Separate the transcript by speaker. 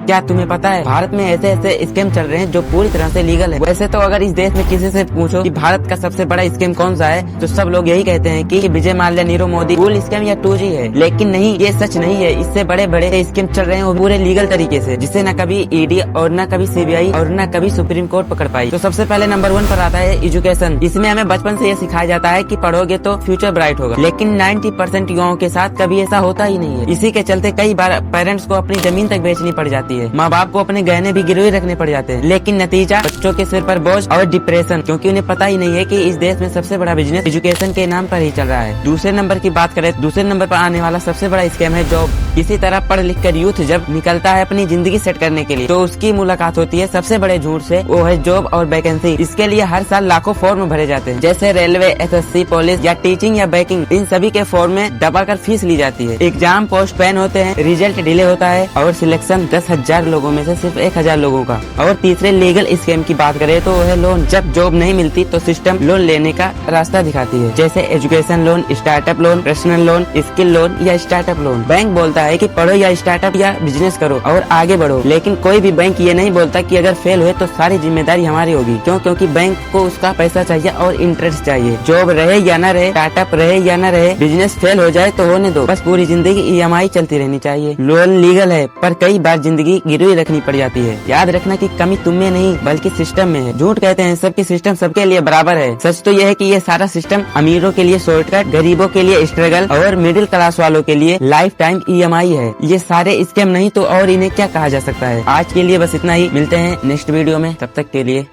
Speaker 1: क्या तुम्हें पता है भारत में ऐसे ऐसे स्कैम चल रहे हैं जो पूरी तरह से लीगल है। वैसे तो अगर इस देश में किसी से पूछो कि भारत का सबसे बड़ा स्कैम कौन सा है तो सब लोग यही कहते हैं कि विजय माल्या, नीरव मोदी, गूगल स्कैम या 2G है। लेकिन नहीं, ये सच नहीं है। इससे बड़े बड़े स्कैम चल रहे हैं वो पूरे लीगल तरीके से, जिसे न कभी ईडी और न कभी CBI और न कभी सुप्रीम कोर्ट पकड़ पाई। तो सबसे पहले नंबर 1 पर आता है एजुकेशन। इसमें हमें बचपन से ये सिखाया जाता है कि पढ़ोगे तो फ्यूचर ब्राइट होगा, लेकिन 90% युवाओं के साथ कभी ऐसा होता ही नहीं है। इसी के चलते कई बार पेरेंट्स को अपनी जमीन तक बेचनी पड़ जाती है, माँ बाप को अपने गहने भी गिरवी रखने पड़ जाते हैं। लेकिन नतीजा बच्चों के सिर पर बोझ और डिप्रेशन, क्योंकि उन्हें पता ही नहीं है कि इस देश में सबसे बड़ा बिजनेस एजुकेशन के नाम पर ही चल रहा है। दूसरे नंबर की बात करें, दूसरे नंबर पर आने वाला सबसे बड़ा स्कैम है जॉब। इसी तरह पढ़ लिख कर यूथ जब निकलता है अपनी जिंदगी सेट करने के लिए, तो उसकी मुलाकात होती है सबसे बड़े झूठ से, वो है जॉब और वैकेंसी। इसके लिए हर साल लाखों फॉर्म भरे जाते हैं, जैसे रेलवे, SSC, पुलिस या टीचिंग या बैंकिंग। इन सभी के फॉर्म में दबाकर फीस ली जाती है। एग्जाम पोस्टपोन होते हैं, रिजल्ट डिले होता है और सिलेक्शन 10,000 लोगों में से सिर्फ 1,000 लोगों का। और तीसरे लीगल स्कैम की बात करें तो वो है लोन। जब जॉब नहीं मिलती तो सिस्टम लोन लेने का रास्ता दिखाती है, जैसे education loan, startup loan, personal loan, skill loan या स्टार्टअप लोन। बैंक बोलता है कि पढ़ो या स्टार्टअप या बिजनेस करो और आगे बढ़ो, लेकिन कोई भी बैंक ये नहीं बोलता कि अगर फेल हुए तो सारी जिम्मेदारी हमारी होगी। क्यों? क्योंकि बैंक को उसका पैसा चाहिए और इंटरेस्ट चाहिए। जॉब रहे या न रहे, स्टार्टअप रहे या न रहे, बिजनेस फेल हो जाए तो होने दो, बस पूरी जिंदगी EMI चलती रहनी चाहिए। लोन लीगल है पर कई बार जिंदगी गिरवी रखनी पड़ जाती है। याद रखना कि कमी तुम में नहीं बल्कि सिस्टम में है। झूठ कहते हैं सबकी सिस्टम सबके लिए बराबर है। सच तो यह है कि ये सारा सिस्टम अमीरों के लिए शॉर्टकट, गरीबों के लिए स्ट्रगल और मिडिल क्लास वालों के लिए लाइफ टाइम EMI है। ये सारे स्कैम नहीं तो और इन्हें क्या कहा जा सकता है। आज के लिए बस इतना ही, मिलते हैं नेक्स्ट वीडियो में, तब तक के लिए।